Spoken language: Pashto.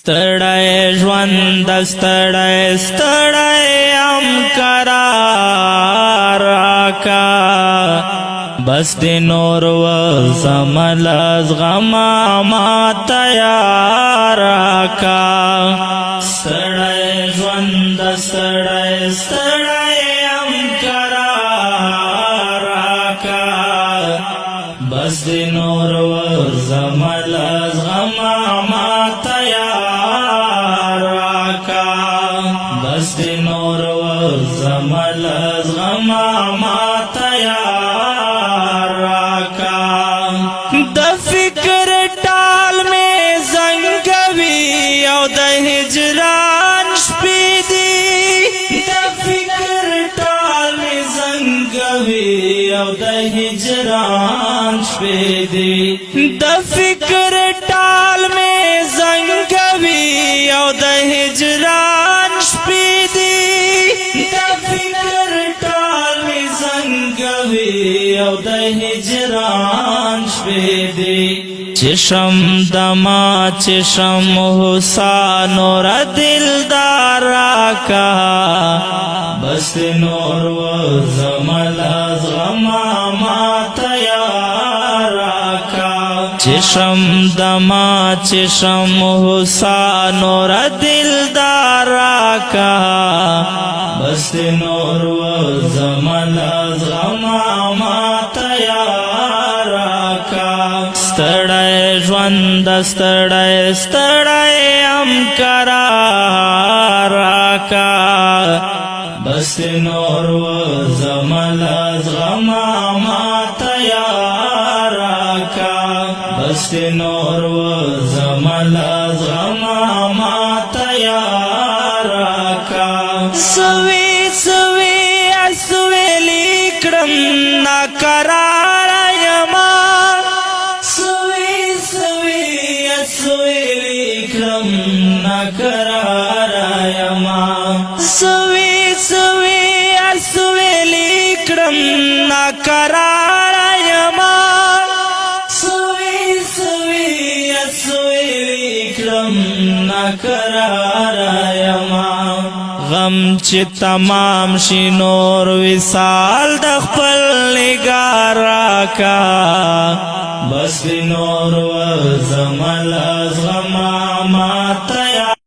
ستړی ژوند ستړی ستړی ام قرار راکا بس دی نور و زمل از غما ما تیار راکا ستړی ژوند ستړی ستړی ام قرار راکا بس دی نور و زمل از غما ما تیار راکا بس دی نور و زمل از غما ما تیار راکا د فکر ټال میں زنګوي او د هجران شپې دي د فکر ټال میں زنګوي او د هجران شپې دي د فکر ټال میں زنګوي او د هجران شپې دي د فکر ټال میں زنګوي او د هجران شپې دي چشم دما چشم حسان اور دلدار راکا بس نور و زمل از غما ما تیار راکا چشم دما چشم حسان اور دلدار راکا بس نور و زمل از غما ما تیار راکا ستړی ژوند ستړی ستړی ام قرار راکا بس نور و زمل از غما ما تیار راکا بس نور و زمل از غما ما تیار راکا سوی سوی اسویلی کرم ناقرار یما سوی سوی اسویلی کرم ناقرار یما سوی سوی اسویلی کرم ناقرار یما سوی سوی اسویلی کرم ناقرار یما غم چې تمام شي نور وصال د خپل نگار راکا بس نور و زمل از غما